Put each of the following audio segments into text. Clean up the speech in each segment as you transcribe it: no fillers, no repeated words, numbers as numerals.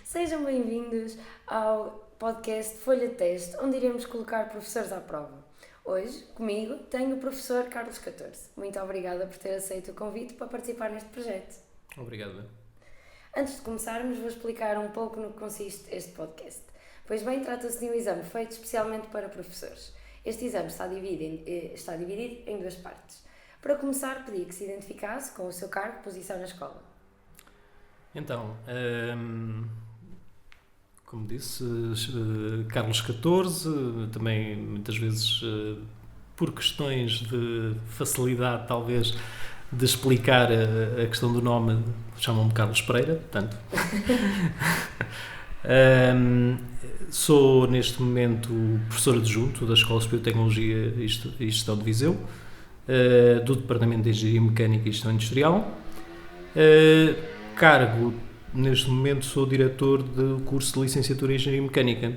Sejam bem-vindos ao podcast Folha de Teste, onde iremos colocar professores à prova. Hoje, comigo, tenho o professor Carlos 14. Muito obrigada por ter aceito o convite para participar neste projeto. Obrigado. Antes de começarmos, vou explicar um pouco no que consiste este podcast. Pois bem, trata-se de um exame feito especialmente para professores. Este exame está dividido em duas partes. Para começar, pedi que se identificasse com o seu cargo e posição na escola. Então, como disse, Carlos 14, também muitas vezes por questões de facilidade, talvez, de explicar a questão do nome, chamam-me Carlos Pereira, portanto. Sou, neste momento, professor adjunto da Escola Superior de Tecnologia e Gestão de Viseu, do Departamento de Engenharia Mecânica e Gestão Industrial. Cargo, neste momento, sou diretor do curso de Licenciatura em Engenharia Mecânica.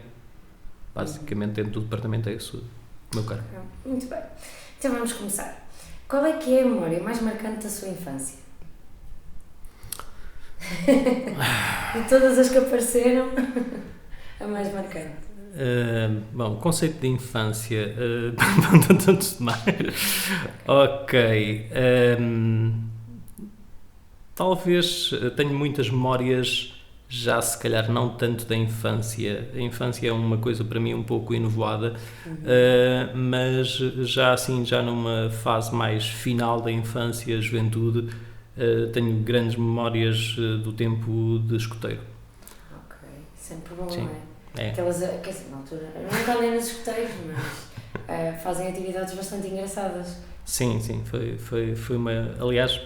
Basicamente, dentro do departamento é isso o meu cargo. Muito bem. Então vamos começar. Qual é que é a memória mais marcante da sua infância? De todas as que apareceram, a mais marcante. Bom, conceito de infância. Tanto mais. Ok. Talvez tenho muitas memórias, já se calhar não tanto da infância. A infância é uma coisa para mim um pouco enovoada, mas já assim, já numa fase mais final da infância, juventude, tenho grandes memórias do tempo de escoteiro. Ok, sempre bom, Sim. não é? É. Aquelas, quer dizer, na altura, eu nunca andei nos escoteiros, mas fazem atividades bastante engraçadas. Sim, foi uma... Aliás,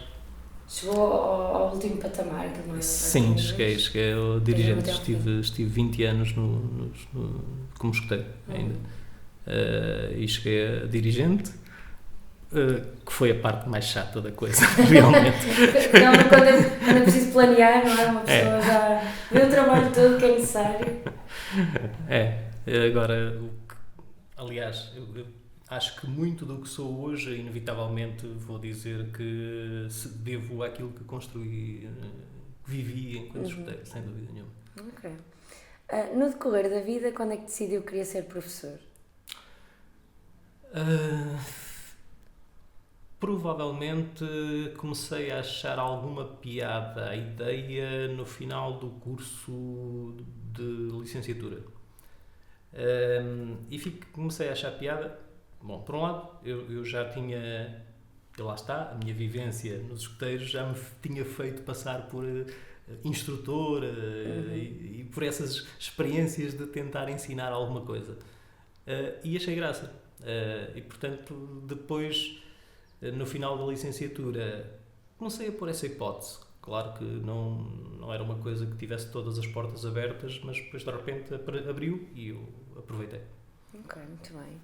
Chegou ao último patamar, que não é? sim, cheguei ao dirigente, Até ao estive 20 anos como escoteiro ainda. E cheguei a dirigente, que foi a parte mais chata da coisa, realmente. Quando é preciso planear, não é? Uma pessoa já vê o trabalho todo que é necessário. Agora, aliás, eu acho que muito do que sou hoje, inevitavelmente, vou dizer que devo àquilo que construí, que vivi enquanto escoteiro, sem dúvida nenhuma. Ok. No decorrer da vida, quando é que decidiu que queria ser professor? Provavelmente comecei a achar alguma piada à ideia no final do curso de licenciatura. Comecei a achar piada. Bom, por um lado, eu já tinha, e lá está, a minha vivência nos escoteiros já me tinha feito passar por instrutor e por essas experiências de tentar ensinar alguma coisa. E achei graça. E, portanto, depois, no final da licenciatura, comecei a pôr essa hipótese. Claro que não era uma coisa que tivesse todas as portas abertas, mas depois, de repente, abriu e eu aproveitei. Ok, muito bem.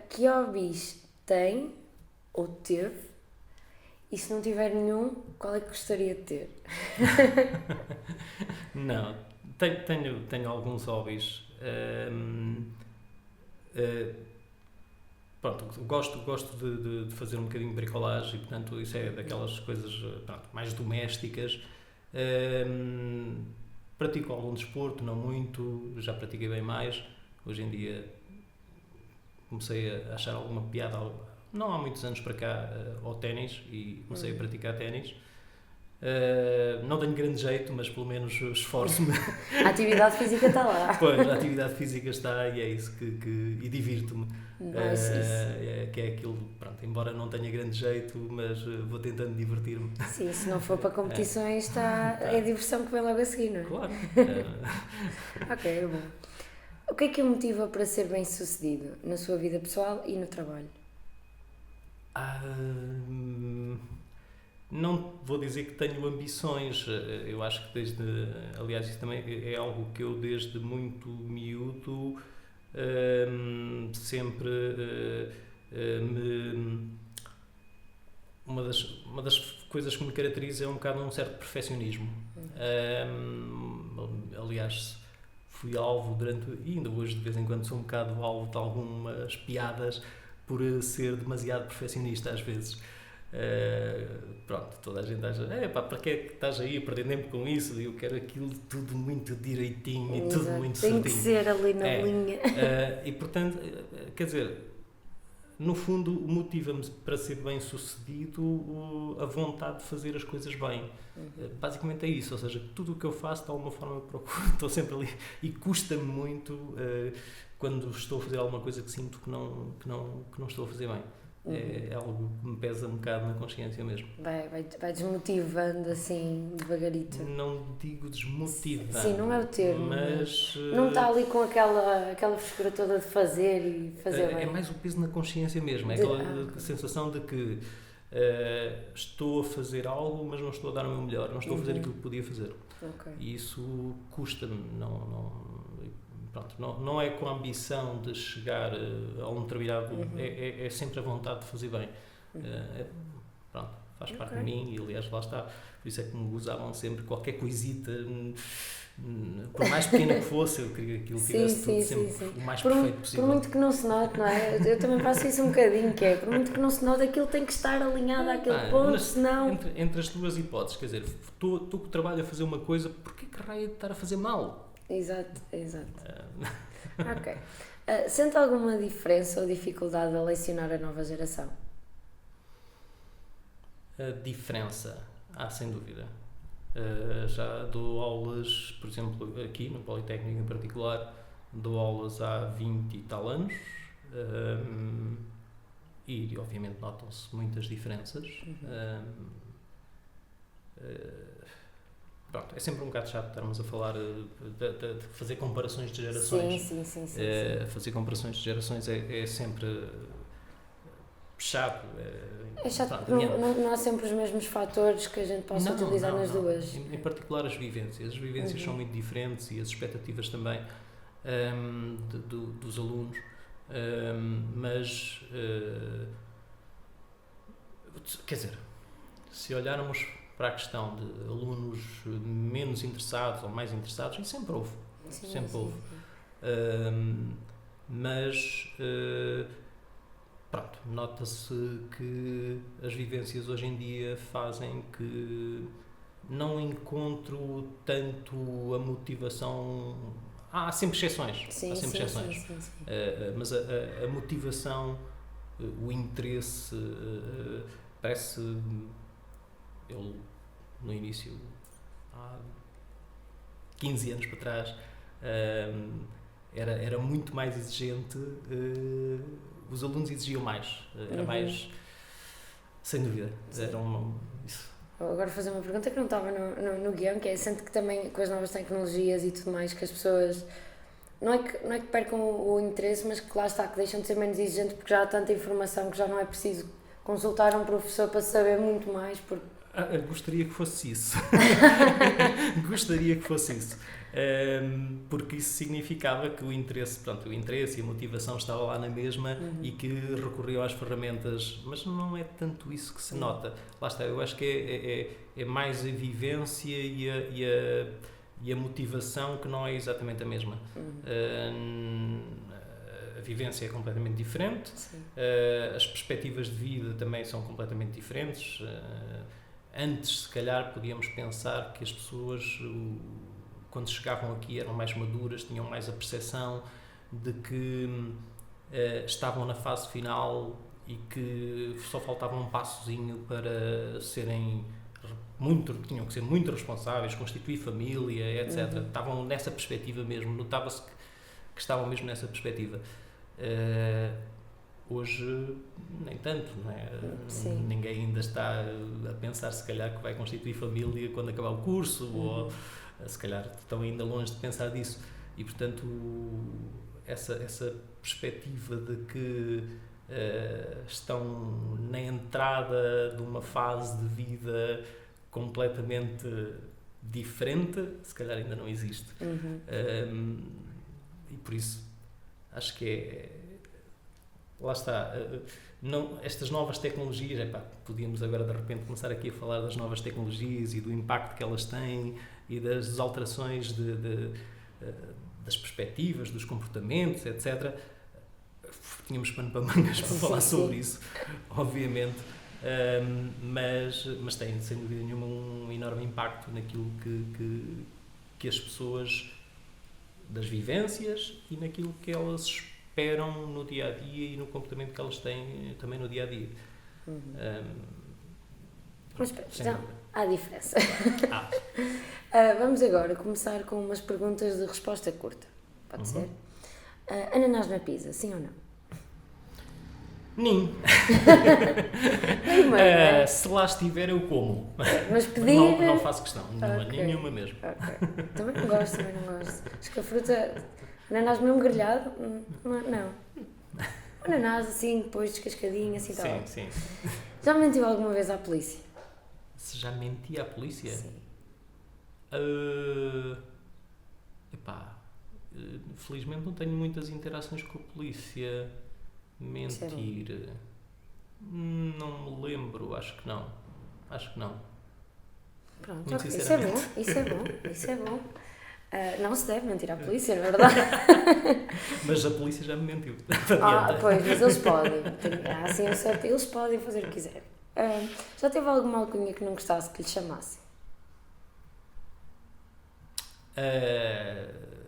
Que hobbies tem ou teve? E se não tiver nenhum, qual é que gostaria de ter? Não, tenho alguns hobbies. Pronto, gosto de fazer um bocadinho de bricolagem e, portanto, isso é daquelas coisas mais domésticas. Pratico algum desporto, não muito, já pratiquei bem mais. Hoje em dia comecei a achar alguma piada, não há muitos anos para cá, ao ténis, e comecei a praticar ténis. Não tenho grande jeito, mas pelo menos esforço-me. A atividade física está lá. Pois, a atividade física está e é isso e divirto-me. Que é aquilo, pronto, embora não tenha grande jeito, mas vou tentando divertir-me. Sim, se não for para competições, é a diversão que vem logo a seguir, não é? Claro. Ok, bom. O que é que o motiva para ser bem-sucedido na sua vida pessoal e no trabalho? Não vou dizer que tenho ambições. Eu acho que aliás, isso também é algo que eu desde muito miúdo sempre uma das coisas que me caracteriza é um bocado um certo perfeccionismo. Aliás, fui alvo e ainda hoje de vez em quando sou um bocado alvo de algumas piadas por ser demasiado perfeccionista às vezes. Pronto, toda a gente acha, para que é que estás aí a perder tempo com isso? Eu quero aquilo tudo muito direitinho e tudo muito certinho. Tem que ser ali na linha. E portanto, quer dizer, no fundo motiva-me para ser bem sucedido a vontade de fazer as coisas bem. Basicamente é isso, ou seja, tudo o que eu faço de alguma forma eu procuro, estou sempre ali e custa-me muito quando estou a fazer alguma coisa que sinto que não estou a fazer bem. É algo que me pesa um bocado na consciência mesmo. Vai desmotivando assim, devagarito. Não digo desmotivando. Sim, não é o termo. Mas não está ali com aquela frescura toda de fazer e fazer bem. É mais o peso na consciência mesmo. É aquela sensação de que estou a fazer algo, mas não estou a dar o meu melhor. Não estou a fazer aquilo que podia fazer. Okay. E isso custa-me. Não é com a ambição de chegar a um determinado... É sempre a vontade de fazer bem. Faz parte de mim e, aliás, lá está. Por isso é que me gozavam sempre qualquer coisita, por mais pequena que fosse, eu queria que aquilo tivesse tudo sempre o mais perfeito possível. Por muito que não se note, não é? Eu também faço isso um bocadinho, que é, por muito que não se note, aquilo tem que estar alinhado àquele ponto, senão... Entre as duas hipóteses, quer dizer, estou com o trabalho a fazer uma coisa, porquê que raio de estar a fazer mal? Exato. Ok. Sente alguma diferença ou dificuldade a lecionar a nova geração? A diferença? Sem dúvida. Já dou aulas, por exemplo, aqui no Politécnico em particular, dou aulas há 20 e tal anos e obviamente notam-se muitas diferenças. Pronto, é sempre um bocado chato estarmos a falar de fazer comparações de gerações. Sim. Fazer comparações de gerações é sempre chato. É chato porque não há sempre os mesmos fatores que a gente possa utilizar nas duas. Em particular as vivências. As vivências são muito diferentes e as expectativas também dos alunos. Mas, quer dizer, se olharmos para a questão de alunos menos interessados ou mais interessados, e sempre houve. Mas pronto, nota-se que as vivências hoje em dia fazem que não encontro tanto a motivação. Há sempre exceções. Mas a motivação, o interesse, parece. Eu, no início, há 15 anos para trás, era muito mais exigente, os alunos exigiam mais, era mais, sem dúvida, isso. Agora vou fazer uma pergunta que não estava no guião, que é, sente que também com as novas tecnologias e tudo mais, que as pessoas, não é que percam o interesse, mas que lá está, que deixam de ser menos exigentes porque já há tanta informação que já não é preciso consultar um professor para saber muito mais, porque... Gostaria que fosse isso. Porque isso significava que o interesse e a motivação estava lá na mesma e que recorriam às ferramentas, mas não é tanto isso que se nota. Lá está, eu acho que é mais a vivência e a motivação que não é exatamente a mesma. A vivência é completamente diferente, as perspectivas de vida também são completamente diferentes. Antes, se calhar, podíamos pensar que as pessoas, quando chegavam aqui, eram mais maduras, tinham mais a percepção de que estavam na fase final e que só faltava um passozinho para serem tinham que ser muito responsáveis, constituir família, etc. Estavam nessa perspectiva mesmo, notava-se que estavam mesmo nessa perspectiva. Hoje, nem tanto, não é? Ninguém ainda está a pensar, se calhar, que vai constituir família quando acabar o curso, ou se calhar estão ainda longe de pensar disso. E, portanto, essa perspectiva de que estão na entrada de uma fase de vida completamente diferente, se calhar ainda não existe. E por isso, acho que lá está, estas novas tecnologias, podíamos agora de repente começar aqui a falar das novas tecnologias e do impacto que elas têm e das alterações das perspectivas, dos comportamentos, etc. Tínhamos pano para mangas para falar sobre isso, obviamente, Mas tem, sem dúvida nenhuma, um enorme impacto naquilo que as pessoas, das vivências e naquilo que elas esperam no dia-a-dia e no comportamento que elas têm também no dia-a-dia. Mas então, há diferença. Ah. Vamos agora começar com umas perguntas de resposta curta. Pode ser? Ananás na pizza, sim ou não? Nem. Se lá estiver, eu como. Mas pedir... Não faço questão, nenhuma mesmo. Okay. Também não gosto. Acho que a fruta... Ananás mesmo grelhado, não. Ananás assim, depois descascadinho, assim tal. Sim. Já mentiu alguma vez à polícia? Se já menti à polícia? Sim. Felizmente não tenho muitas interações com a polícia. Mentir... Não me lembro, acho que não. Pronto, muito okay. sinceramente. Isso é bom. Não se deve mentir à polícia, na verdade. Mas a polícia já me mentiu. Pois, mas eles podem. Assim é certo, eles podem fazer o que quiserem. Já teve alguma alcunha que não gostasse que lhe chamasse?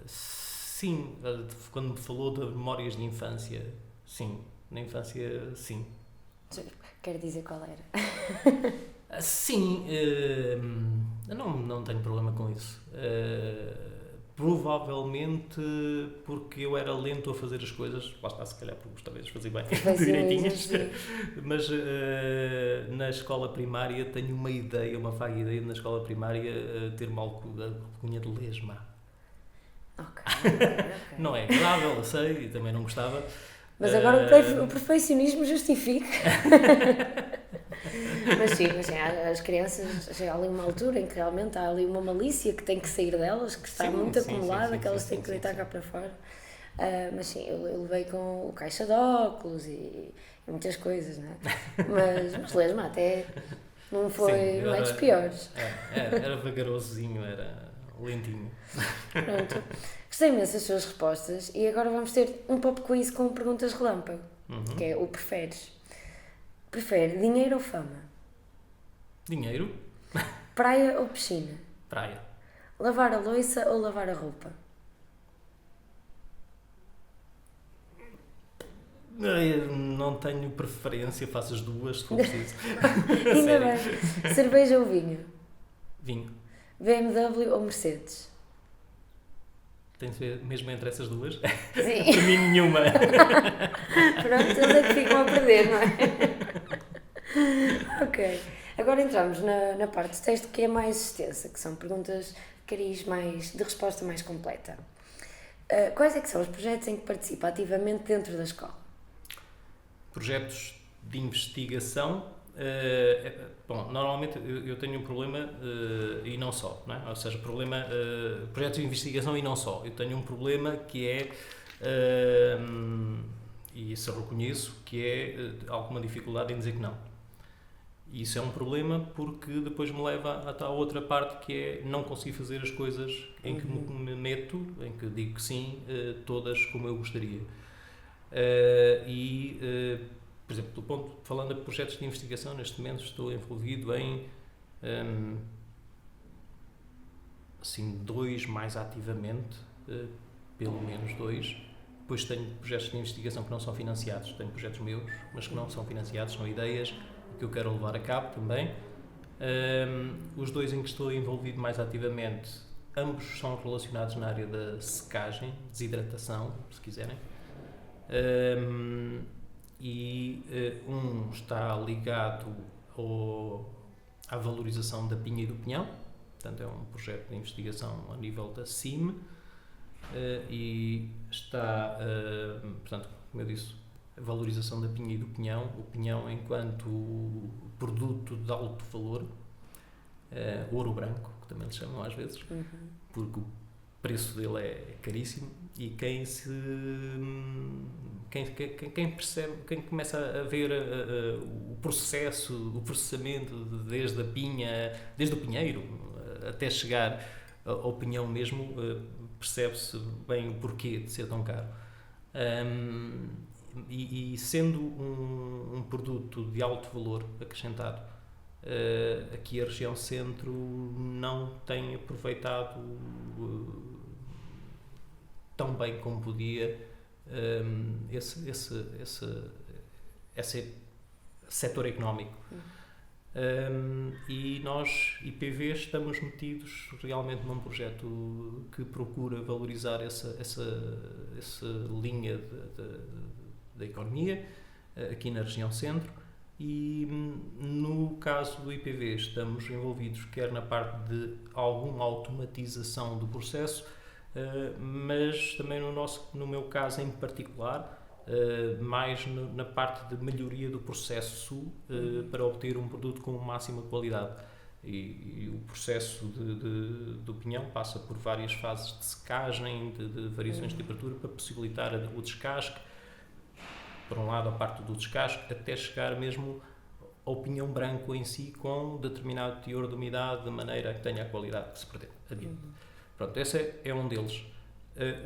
Sim, quando me falou de memórias de infância, sim. Na infância, sim. Quer dizer qual era? Sim, não tenho problema com isso. Provavelmente porque eu era lento a fazer as coisas, lá está, se calhar porque gostava de fazer bem, direitinhas, mas na escola primária tenho uma vaga ideia de na escola primária ter uma alcunha de lesma. Ok. Não é agradável, eu sei, e também não gostava. Mas agora o perfeccionismo justifica. Mas sim, as crianças chegam ali a uma altura em que realmente há ali uma malícia que tem que sair delas, que está muito acumulada, que elas têm que deitar cá para fora. Mas sim, eu levei com o caixa de óculos e muitas coisas, não é? Mas lesma até não foi, não é dos piores. Era vagarosozinho, era lentinho. Pronto. Gostei imenso das suas respostas e agora vamos ter um pop quiz com perguntas relâmpago, que é o preferes. Prefere dinheiro ou fama? Dinheiro. Praia ou piscina? Praia. Lavar a louça ou lavar a roupa? Não tenho preferência, faço as duas se for preciso. Ainda bem. Cerveja ou vinho? Vinho. BMW ou Mercedes? Tem de ser mesmo entre essas duas? Sim. Para mim nenhuma. Pronto, eles é que ficam a perder, não é? Ok. Agora entramos na parte do texto que é mais extensa, que são perguntas de cariz de resposta mais completa. Quais é que são os projetos em que participa ativamente dentro da escola? Projetos de investigação. Bom, normalmente eu tenho um problema e não só, não é? Ou seja, projetos de investigação e não só. Eu tenho um problema que é, e isso eu reconheço, que é alguma dificuldade em dizer que não. E isso é um problema porque depois me leva até à outra parte, que é não conseguir fazer as coisas em que me meto, em que digo que sim, todas como eu gostaria. Por exemplo, falando de projetos de investigação, neste momento estou envolvido em assim, 2 mais ativamente, pelo menos 2. Depois tenho projetos de investigação que não são financiados, tenho projetos meus, mas que não são financiados, são ideias que eu quero levar a cabo também. Os 2 em que estou envolvido mais ativamente, ambos são relacionados na área da secagem, desidratação, se quiserem. Um está ligado à valorização da pinha e do pinhão, portanto é um projeto de investigação a nível da CIM, e está, portanto, como eu disse, a valorização da pinha e do pinhão, o pinhão enquanto produto de alto valor, ouro branco, que também lhe chamam às vezes, porque o preço dele é caríssimo, e quem percebe, quem começa a ver o processamento desde a pinha, desde o pinheiro até chegar ao pinhão mesmo, percebe-se bem o porquê de ser tão caro. e sendo um produto de alto valor acrescentado, aqui a região centro não tem aproveitado tão bem como podia esse setor económico. E nós, IPV, estamos metidos realmente num projeto que procura valorizar essa linha da economia aqui na região centro, e no caso do IPV estamos envolvidos quer na parte de alguma automatização do processo, mas também no meu caso em particular, mais na parte de melhoria do processo para obter um produto com máxima qualidade. E o processo do pinhão passa por várias fases de secagem, de variações de temperatura, para possibilitar o descasque, por um lado a parte do descasque, até chegar mesmo ao pinhão branco em si, com determinado teor de umidade, de maneira a que tenha a qualidade que se pretende. Pronto, esse é um deles.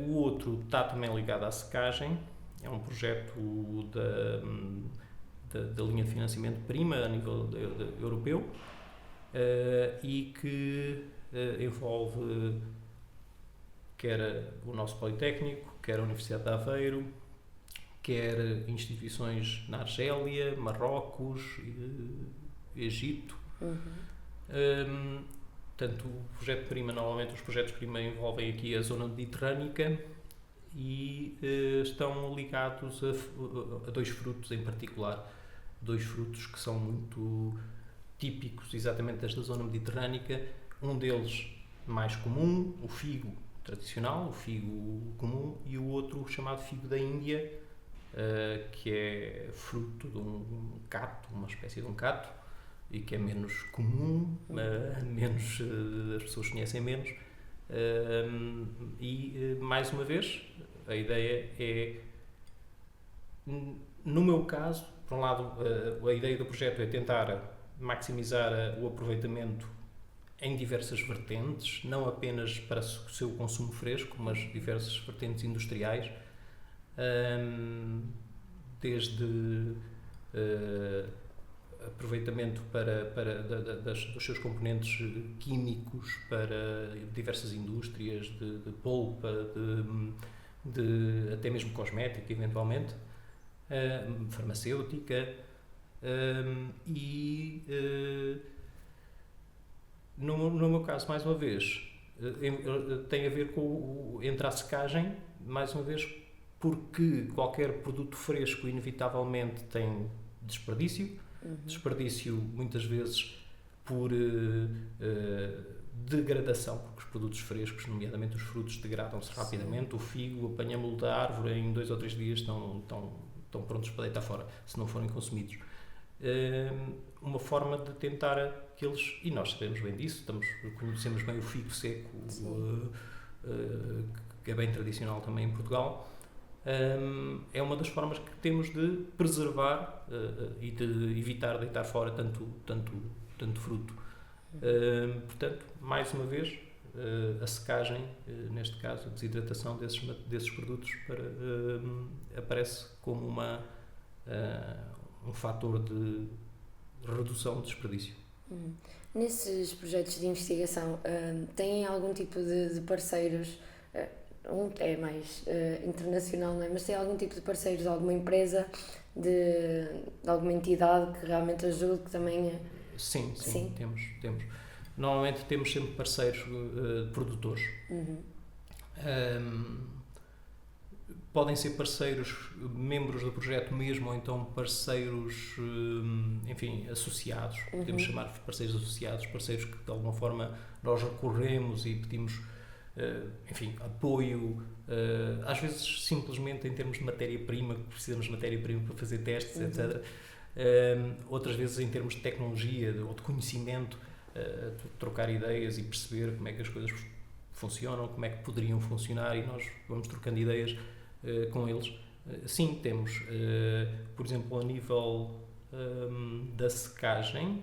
O outro está também ligado à secagem. É um projeto da linha de financiamento PRIMA a nível europeu, e que envolve quer o nosso Politécnico, quer a Universidade de Aveiro, quer instituições na Argélia, Marrocos, Egito. Portanto, o projeto PRIMA, normalmente os projetos PRIMA envolvem aqui a zona mediterrânica, e estão ligados a dois frutos em particular. Dois frutos que são muito típicos exatamente desta zona mediterrânica. Um deles mais comum, o figo tradicional, o figo comum, e o outro chamado figo da Índia, que é fruto de um cato, uma espécie de um cato, e que é menos comum, menos, as pessoas conhecem menos. Mais uma vez, a ideia é, no meu caso, por um lado, a ideia do projeto é tentar maximizar o aproveitamento em diversas vertentes, não apenas para o seu consumo fresco, mas diversas vertentes industriais, desde aproveitamento dos seus componentes químicos para diversas indústrias, de polpa, até mesmo cosmética, eventualmente, farmacêutica, no meu caso, mais uma vez, tem a ver entre a secagem, mais uma vez, porque qualquer produto fresco inevitavelmente tem desperdício. Desperdício muitas vezes por degradação, porque os produtos frescos, nomeadamente os frutos, degradam-se rapidamente. O figo, apanhamos-lo da árvore, em 2 ou 3 dias estão prontos para deitar fora, se não forem consumidos. Uma forma de tentar que eles, e nós sabemos bem disso, conhecemos bem o figo seco, que é bem tradicional também em Portugal. É uma das formas que temos de preservar e de evitar deitar fora tanto fruto. Portanto, mais uma vez, a secagem, neste caso a desidratação desses produtos, aparece como um fator de redução de desperdício. Nesses projetos de investigação, têm algum tipo de parceiros? É mais internacional, não é? Mas tem algum tipo de parceiros, de alguma empresa, de alguma entidade que realmente ajude, que também... Sim. Temos. Normalmente temos sempre parceiros produtores. Podem ser parceiros, membros do projeto mesmo, ou então parceiros, associados. Podemos chamar de parceiros associados, parceiros que de alguma forma nós recorremos e pedimos apoio, às vezes simplesmente em termos de matéria-prima, que precisamos de matéria-prima para fazer testes, etc. Outras vezes em termos de tecnologia ou de conhecimento, trocar ideias e perceber como é que as coisas funcionam, como é que poderiam funcionar, e nós vamos trocando ideias com eles. Sim, temos, por exemplo, a nível da secagem,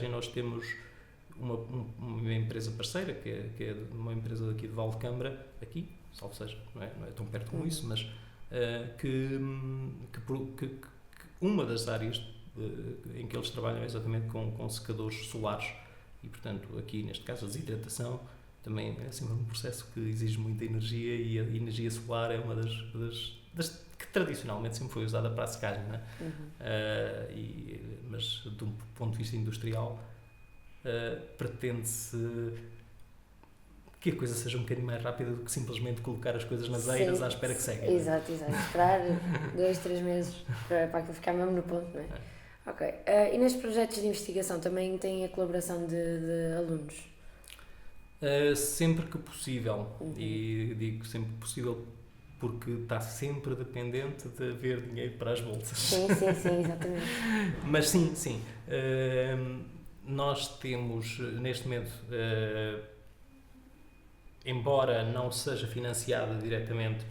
nós temos uma empresa parceira, que é uma empresa aqui de Valde Câmara, salvo seja, não é tão perto como isso, mas que uma das áreas em que eles trabalham é exatamente com secadores solares e, portanto, aqui neste caso a desidratação também é assim um processo que exige muita energia e a energia solar é uma das que tradicionalmente sempre foi usada para a secagem, não é? Mas de um ponto de vista industrial pretende-se que a coisa seja um bocadinho mais rápida do que simplesmente colocar as coisas nas eiras à espera que sequem. Exato. Esperar 2-3 meses para aquilo ficar mesmo no ponto, não é? Ok. E nestes projetos de investigação também tem a colaboração de alunos? Sempre que possível. E digo sempre que possível porque está sempre dependente de haver dinheiro para as bolsas. Sim, exatamente. Mas sim. Nós temos, neste momento, embora não seja financiada diretamente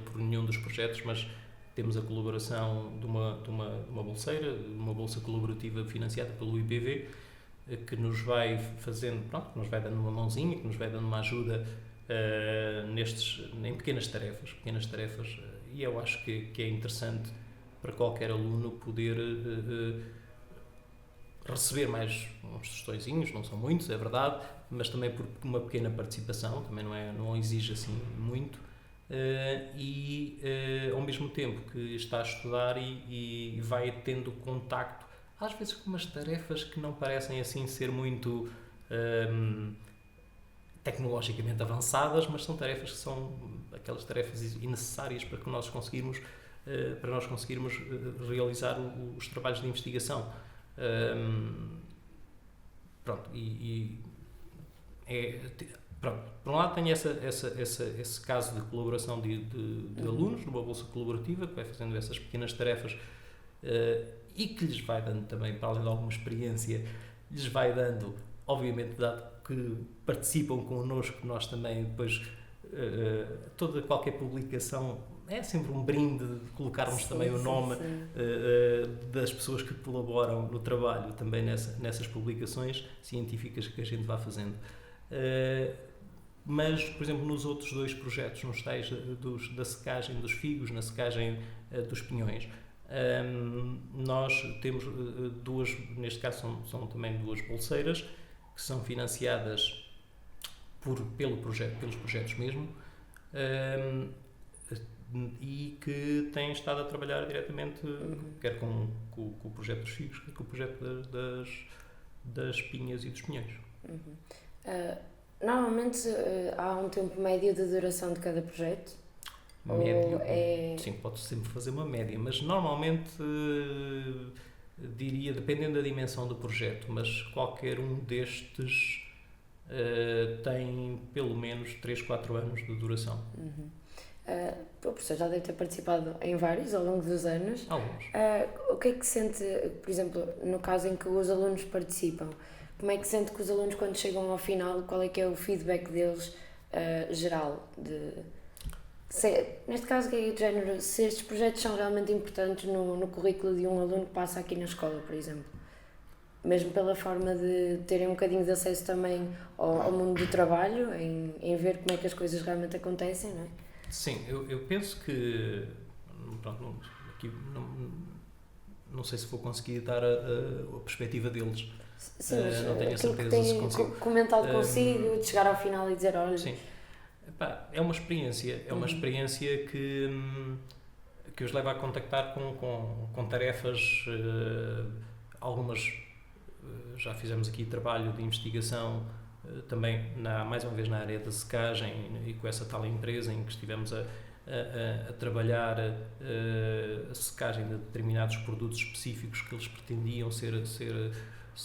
por nenhum dos projetos, mas temos a colaboração de uma bolseira, uma bolsa colaborativa financiada pelo IPV, que nos vai fazendo, que nos vai dando uma mãozinha, que nos vai dando uma ajuda em pequenas tarefas, e eu acho que é interessante para qualquer aluno poder receber mais uns tostõezinhos, não são muitos, é verdade, mas também por uma pequena participação, também não exige assim muito, e ao mesmo tempo que está a estudar e vai tendo contacto, às vezes com umas tarefas que não parecem assim ser muito tecnologicamente avançadas, mas são tarefas que são aquelas tarefas necessárias para que nós conseguirmos realizar os trabalhos de investigação. Por um lado tenho esse caso de colaboração de alunos numa bolsa colaborativa que vai fazendo essas pequenas tarefas e que lhes vai dando também, para além de alguma experiência, lhes vai dando, obviamente, dado que participam connosco, nós também depois qualquer publicação é sempre um brinde de colocarmos também o nome das pessoas que colaboram no trabalho também nessas publicações científicas que a gente vai fazendo. Mas, por exemplo, nos outros 2 projetos, nos tais da secagem dos figos, na secagem dos pinhões, nós temos 2, neste caso são também 2 bolseiras, que são financiadas pelos projetos mesmo, e que têm estado a trabalhar diretamente, quer com o projeto dos figos, quer com o projeto das pinhas e dos pinhões. Normalmente há um tempo médio de duração de cada projeto? Médio? Sim, pode sempre fazer uma média, mas normalmente diria, dependendo da dimensão do projeto, mas qualquer um destes tem pelo menos 3-4 anos de duração. O professor já deve ter participado em vários ao longo dos anos. Alguns. O que é que sente, por exemplo, no caso em que os alunos participam, como é que sente que os alunos, quando chegam ao final, qual é que é o feedback deles geral? Neste caso, que é de género, se estes projetos são realmente importantes no currículo de um aluno que passa aqui na escola, por exemplo. Mesmo pela forma de terem um bocadinho de acesso também ao mundo do trabalho, em ver como é que as coisas realmente acontecem, não é? Sim, eu penso que, aqui não sei se vou conseguir dar a perspectiva deles. Sim, mas não tenho a certeza que se consigo. Comentado consigo, de chegar ao final e dizer, olha... Sim, é uma experiência, que os leva a contactar com tarefas, algumas já fizemos aqui trabalho de investigação, também mais uma vez na área da secagem e com essa tal empresa em que estivemos a trabalhar a secagem de determinados produtos específicos que eles pretendiam ser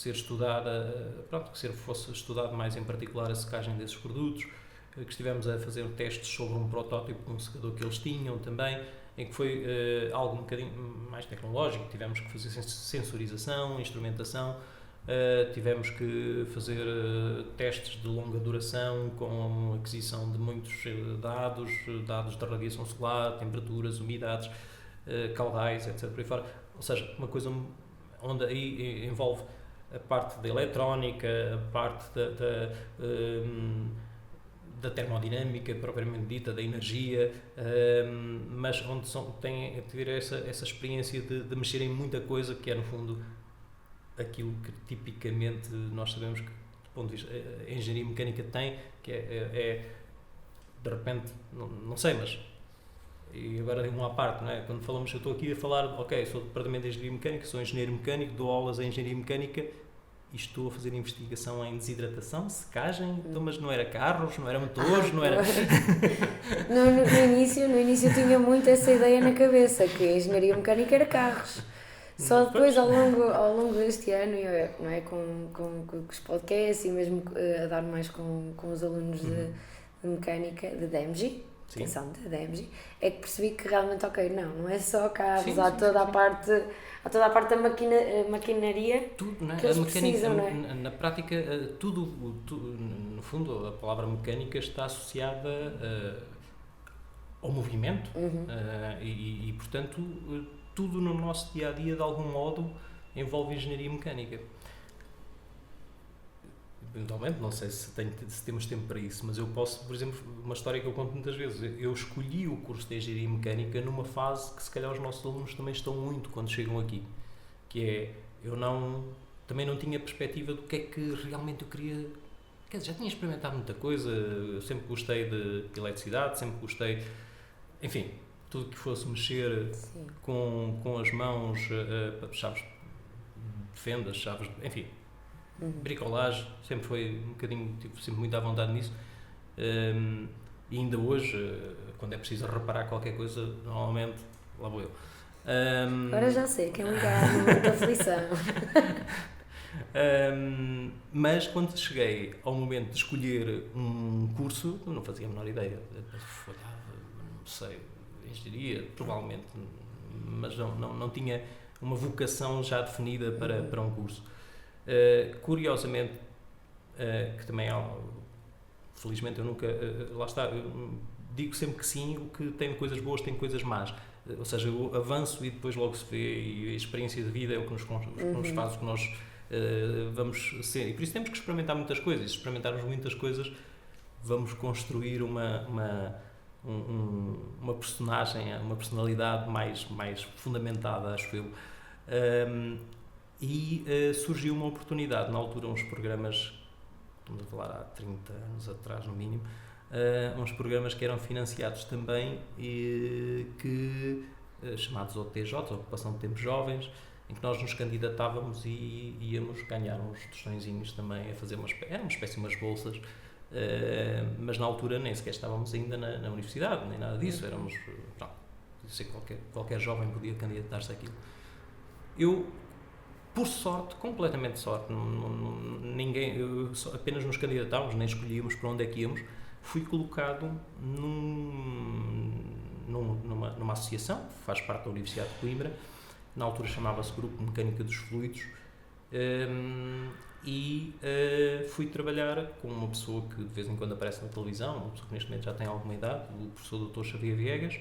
estudada, que fosse estudado mais em particular a secagem desses produtos, que estivemos a fazer testes sobre um protótipo de um secador que eles tinham também, em que foi algo um bocadinho mais tecnológico, tivemos que fazer sensorização, instrumentação, tivemos que fazer testes de longa duração com aquisição de muitos dados da radiação solar, temperaturas, umidades, caudais, etc. por aí fora. Ou seja, uma coisa onde aí envolve a parte da eletrónica, a parte da termodinâmica propriamente dita, da energia, mas onde têm a ter essa experiência de mexer em muita coisa, que é no fundo aquilo que tipicamente nós sabemos que, do ponto de vista, a engenharia mecânica tem, que é de repente, não sei, mas e agora uma à parte, não é? Quando falamos, eu estou aqui a falar, ok, sou do departamento de engenharia mecânica, sou engenheiro mecânico, dou aulas em engenharia mecânica e estou a fazer investigação em desidratação, secagem, então, mas não era carros, não era motores, não era... No início tinha muito essa ideia na cabeça, que a engenharia mecânica era carros. Só depois, ao longo deste ano, não é, com os podcasts e mesmo a dar mais com os alunos de mecânica, de DEMGI, atenção, de DEMGI, é que percebi que realmente, ok, não é só carros, há toda a parte da maquinaria, tudo, não é? Que eles a mecânica, precisam, não é? Na prática, tudo, no fundo, a palavra mecânica está associada ao movimento e, portanto, tudo no nosso dia-a-dia, de algum modo, envolve engenharia mecânica. Eventualmente, não sei se temos tempo para isso, mas eu posso, por exemplo, uma história que eu conto muitas vezes, eu escolhi o curso de engenharia mecânica numa fase que se calhar os nossos alunos também estão muito quando chegam aqui, que é, também não tinha perspectiva do que é que realmente eu queria, quer dizer, já tinha experimentado muita coisa, eu sempre gostei de eletricidade, sempre gostei, enfim, tudo que fosse mexer com as mãos, chaves de fendas, chaves, enfim, bricolagem, sempre foi um bocadinho, sempre muito à vontade nisso, e ainda hoje, quando é preciso reparar qualquer coisa, normalmente, lá vou eu. Agora já sei, que é um lugar de muita aflição. Mas quando cheguei ao momento de escolher um curso, eu não fazia a menor ideia, não sei, engenharia, provavelmente, mas não tinha uma vocação já definida para um curso. Curiosamente, que também felizmente eu nunca, lá está, eu digo sempre que sim, o que tem coisas boas tem coisas más, ou seja, eu avanço e depois logo se vê, e a experiência de vida é o que nos faz o que nós vamos ser, e por isso temos que experimentar muitas coisas, se experimentarmos muitas coisas vamos construir uma personagem, uma personalidade mais fundamentada, acho eu. E surgiu uma oportunidade, na altura uns programas, estamos a falar há 30 anos atrás no mínimo, uns programas que eram financiados também chamados OTJ, Ocupação de Tempos Jovens, em que nós nos candidatávamos e íamos ganhar uns tostõezinhos também a fazer era uma espécie de umas bolsas, mas na altura nem sequer estávamos ainda na universidade, nem nada disso, éramos, qualquer jovem podia candidatar-se àquilo. Eu, por sorte, completamente sorte, apenas nos candidatávamos, nem escolhíamos para onde é que íamos, fui colocado numa associação, que faz parte da Universidade de Coimbra, na altura chamava-se Grupo de Mecânica dos Fluidos, e fui trabalhar com uma pessoa que de vez em quando aparece na televisão, uma pessoa que neste momento já tem alguma idade, o professor Dr. Xavier Viegas,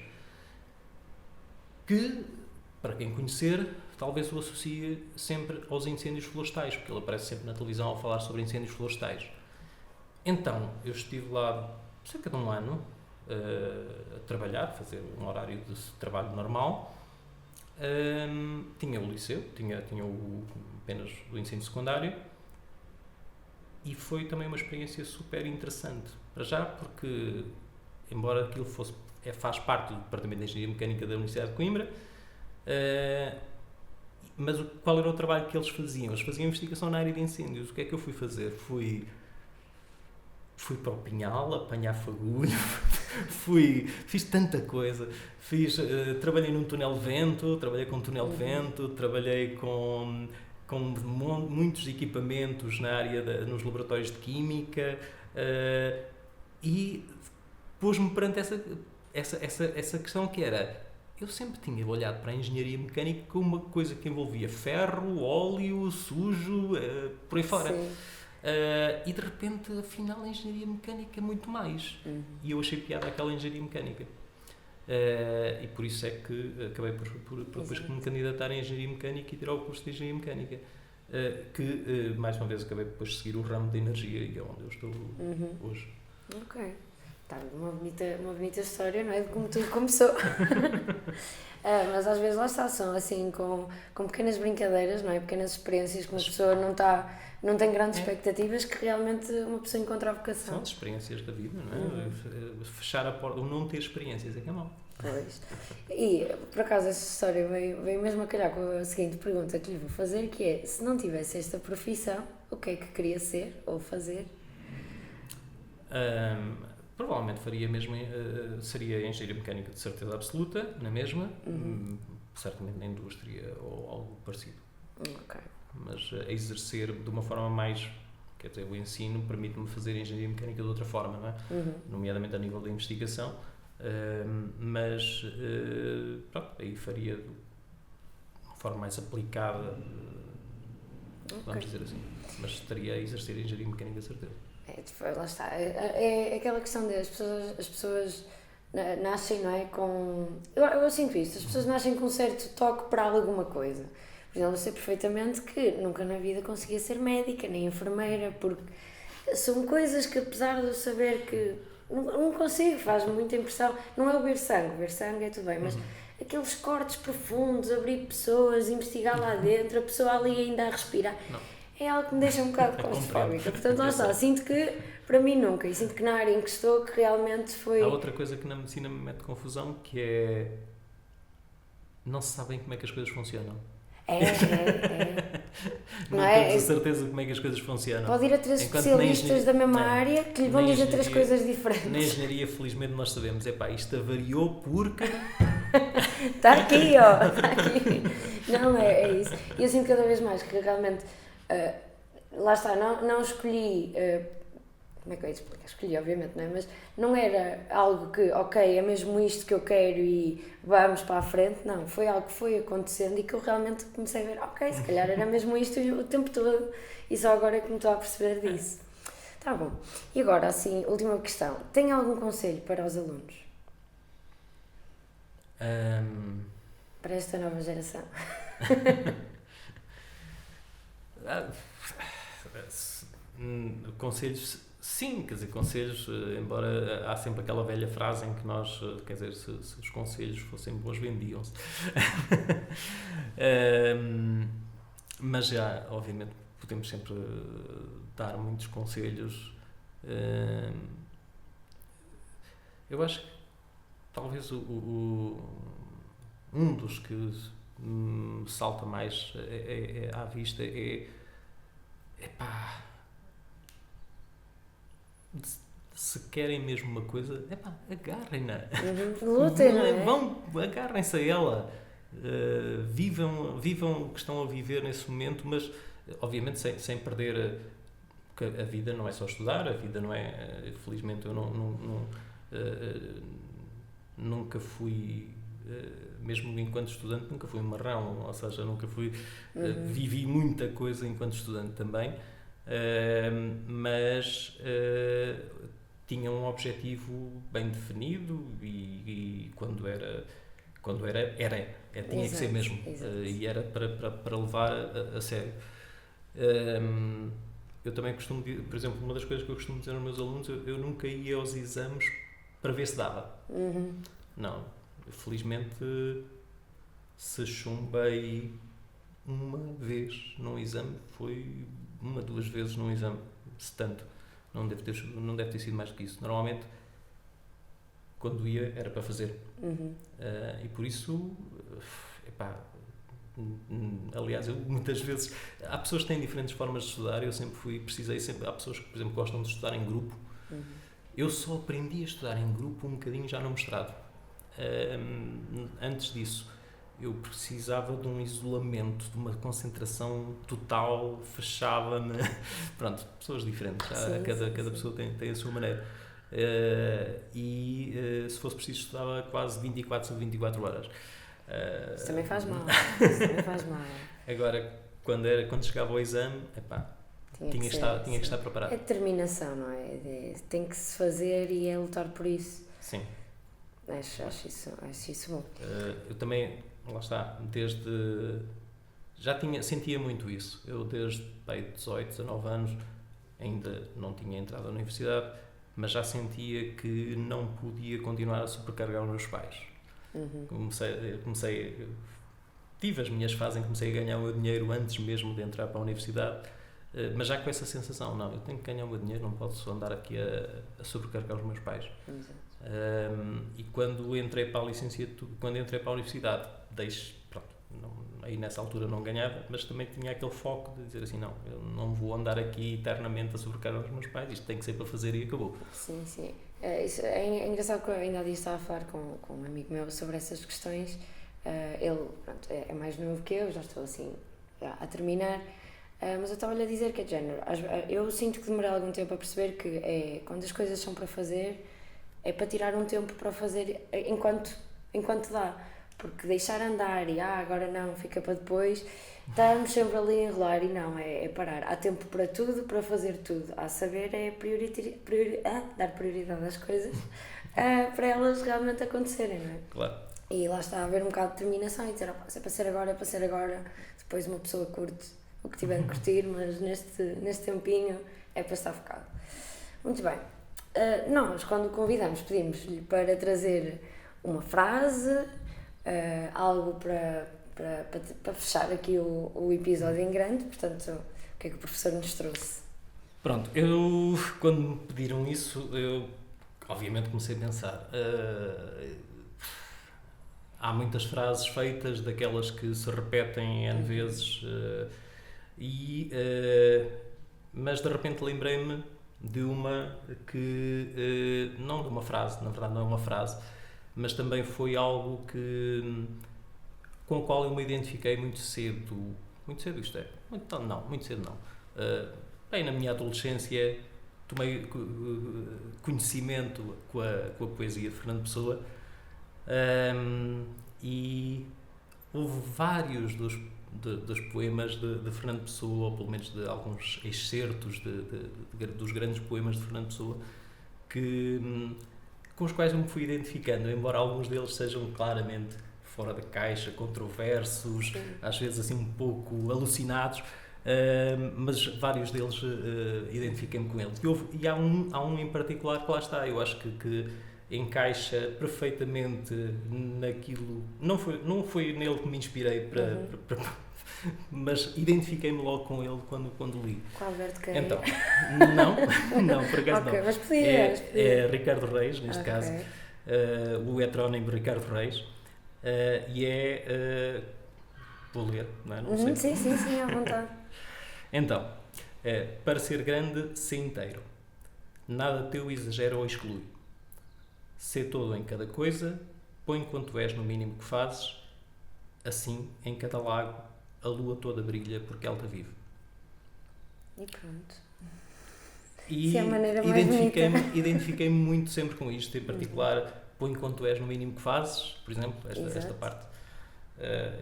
que, para quem conhecer, talvez o associe sempre aos incêndios florestais, porque ele aparece sempre na televisão a falar sobre incêndios florestais. Então, eu estive lá cerca de um ano a trabalhar, fazer um horário de trabalho normal. Tinha o liceu, tinha apenas o ensino secundário, e foi também uma experiência super interessante. Para já, porque, embora aquilo faz parte do Departamento de Engenharia Mecânica da Universidade de Coimbra, mas qual era o trabalho que eles faziam? Eles faziam investigação na área de incêndios. O que é que eu fui fazer? Fui para o Pinhal, apanhar fagulho, fiz tanta coisa. Trabalhei num túnel de vento, trabalhei com túnel de vento, trabalhei com muitos equipamentos na área nos laboratórios de química, e pôs-me perante essa questão que era... Eu sempre tinha olhado para a engenharia mecânica como uma coisa que envolvia ferro, óleo, sujo, por aí fora. E de repente, afinal, a engenharia mecânica é muito mais. E eu achei piada aquela engenharia mecânica. E por isso é que acabei por depois me candidatar em engenharia mecânica e tirar o curso de engenharia mecânica. Que, mais uma vez, acabei depois de seguir o ramo de energia, e é onde eu estou hoje. Ok. Tá, uma bonita história, não é? De como tudo começou. Mas às vezes lá está, são assim com pequenas brincadeiras, não é? Pequenas experiências que uma pessoa não tem grandes expectativas, que realmente uma pessoa encontra a vocação. São as experiências da vida, não é? Fechar a porta, o não ter experiências é que é mau. Pois. E por acaso essa história veio mesmo a calhar com a seguinte pergunta que lhe vou fazer, que é: se não tivesse esta profissão, o que é que queria ser ou fazer? Provavelmente faria mesmo, seria engenharia mecânica de certeza absoluta, na mesma, certamente na indústria ou algo parecido. Ok. Mas a exercer de uma forma mais, quer dizer, o ensino permite-me fazer engenharia mecânica de outra forma, não é? Nomeadamente a nível da investigação, mas pronto, aí faria de uma forma mais aplicada, vamos dizer assim, mas estaria a exercer engenharia mecânica de certeza. Lá está, é aquela questão de as pessoas nascem, não é, com... Eu sinto isto, as pessoas nascem com um certo toque para alguma coisa. Por exemplo, eu sei perfeitamente que nunca na vida conseguia ser médica, nem enfermeira, porque são coisas que, apesar de eu saber que não consigo, faz-me muita impressão. Não é o ver sangue é tudo bem, mas aqueles cortes profundos, abrir pessoas, investigar lá dentro, a pessoa ali ainda a respirar... Não. É algo que me deixa um bocado claustrofóbica. Portanto, lá está. Sinto que, para mim, nunca. E sinto que na área em que estou, que realmente foi... Há outra coisa que na medicina me mete confusão, que é... Não se sabem como é que as coisas funcionam. Não temos a certeza como é que as coisas funcionam. Pode ir a 3 especialistas da mesma área que lhe vão dizer 3 coisas diferentes. Na engenharia, felizmente, nós sabemos. Isto avariou porque... Está aqui, ó. Está aqui. Não, é isso. E eu sinto cada vez mais que realmente... lá está, não escolhi, como é que eu ia explicar? Escolhi, obviamente, não é? Mas não era algo que, ok, é mesmo isto que eu quero e vamos para a frente, não, foi algo que foi acontecendo e que eu realmente comecei a ver, ok, se calhar era mesmo isto o tempo todo e só agora é que me estou a perceber disso. Tá bom. E agora, assim, última questão, tem algum conselho para os alunos? Para esta nova geração? Conselhos, sim, quer dizer, conselhos, embora há sempre aquela velha frase em que nós, quer dizer, se os conselhos fossem bons, vendiam-se. Mas já, obviamente, podemos sempre dar muitos conselhos. Eu acho que talvez um dos que salta mais à vista se querem mesmo uma coisa, agarrem-na. Lutem, não é? Agarrem-se a ela. Vivam o que estão a viver nesse momento, mas obviamente sem perder que a vida não é só estudar, a vida não é, felizmente eu nunca fui, mesmo enquanto estudante, nunca fui um marrão, ou seja, nunca fui, vivi muita coisa enquanto estudante também, mas tinha um objetivo bem definido e quando era tinha que ser mesmo, e era para levar a sério. Eu também costumo, por exemplo, uma das coisas que eu costumo dizer aos meus alunos, eu nunca ia aos exames para ver se dava. Não, felizmente se chumbei uma vez num exame, foi 1, 2 vezes num exame, se tanto, não deve ter sido mais do que isso. Normalmente quando ia era para fazer, e por isso, aliás, eu muitas vezes, há pessoas que têm diferentes formas de estudar, eu sempre há pessoas que, por exemplo, gostam de estudar em grupo. Eu só aprendi a estudar em grupo um bocadinho já no mestrado. Antes disso, eu precisava de um isolamento, de uma concentração total, fechava-me. Pronto, pessoas diferentes, cada pessoa tem a sua maneira. Se fosse preciso, estudava quase 24 sobre 24 horas. Isso também faz mal. Agora, quando chegava ao exame, tinha que estar preparado. É determinação, não é? Tem que se fazer e é lutar por isso. Sim. Acho isso bom. Eu também, lá está, sentia muito isso. Eu desde 18, 19 anos ainda não tinha entrado na universidade, mas já sentia que não podia continuar a sobrecarregar os meus pais. Tive as minhas fases em que comecei a ganhar o meu dinheiro antes mesmo de entrar para a universidade, mas já com essa sensação, não, eu tenho que ganhar o meu dinheiro, não posso andar aqui a sobrecarregar os meus pais. E quando entrei para a licenciatura, quando entrei para a universidade, aí nessa altura não ganhava, mas também tinha aquele foco de dizer assim, não, eu não vou andar aqui eternamente a sobrecarregar os meus pais, isto tem que ser para fazer e acabou. Sim, sim. Isso é engraçado que eu ainda há dias estava a falar com um amigo meu sobre essas questões. Ele é mais novo que eu, já estou assim a terminar, mas eu estava-lhe a dizer que é de género. Eu sinto que demorei algum tempo a perceber que quando as coisas são para fazer, é para tirar um tempo para fazer enquanto dá. Porque deixar andar e agora não, fica para depois, estarmos sempre ali a enrolar e não, é parar. Há tempo para tudo, para fazer tudo. Há saber dar prioridade às coisas para elas realmente acontecerem, não é? Claro. E lá está a haver um bocado de determinação e dizer, se é para ser agora, é para ser agora. Depois uma pessoa curte o que tiver de curtir, mas neste tempinho é para estar focado. Muito bem. Nós, quando o convidamos, pedimos-lhe para trazer uma frase, algo para fechar aqui o episódio em grande. Portanto, o que é que o professor nos trouxe? Pronto, quando me pediram isso, eu obviamente comecei a pensar. Há muitas frases feitas, daquelas que se repetem N vezes, mas de repente lembrei-me de uma que, não de uma frase, na verdade não é uma frase, mas também foi algo com o qual eu me identifiquei muito cedo, isto é, muito cedo não. Bem, na minha adolescência tomei conhecimento com a poesia de Fernando Pessoa, e houve vários dos poemas de Fernando Pessoa, ou pelo menos de alguns excertos dos grandes poemas de Fernando Pessoa, com os quais eu me fui identificando, embora alguns deles sejam claramente fora da caixa, controversos, às vezes assim um pouco alucinados, mas vários deles identifiquei-me com eles. E há um em particular que lá está, eu acho que encaixa perfeitamente naquilo. Não foi nele que me inspirei mas identifiquei-me logo com ele quando li. Qual Alberto Caim? Então, não, por acaso okay, não. Mas podia. É Ricardo Reis, neste caso, o heterónimo Ricardo Reis, e vou ler, não sei. Sim, à vontade. Então, para ser grande, sê inteiro. Nada teu exagera ou exclui. Sê todo em cada coisa, põe quanto és no mínimo que fazes, assim, em cada lago, a lua toda brilha porque ela vive. E pronto. E é a maneira mais identifiquei-me muito sempre com isto, em particular, põe quanto és no mínimo que fazes, por exemplo, esta parte.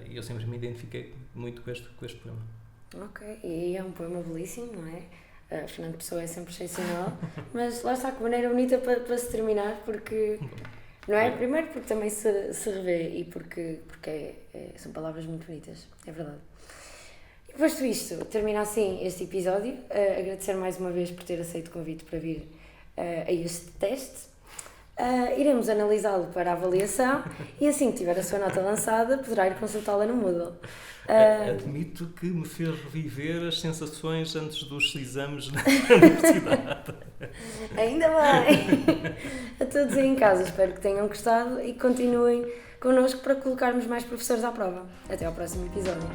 E eu sempre me identifiquei muito com este poema. Ok, e é um poema belíssimo, não é? Fernando Pessoa é sempre excepcional, mas lá está, que maneira bonita para se terminar, porque, não é? Primeiro porque também se revê e porque são palavras muito bonitas, é verdade. E posto isto, termina assim este episódio, agradecer mais uma vez por ter aceito o convite para vir a este teste. Iremos analisá-lo para a avaliação e assim que tiver a sua nota lançada poderá ir consultá-la no Moodle. Admito que me fez reviver as sensações antes dos exames na universidade. Ainda bem! A todos aí em casa, espero que tenham gostado e continuem connosco para colocarmos mais professores à prova. Até ao próximo episódio.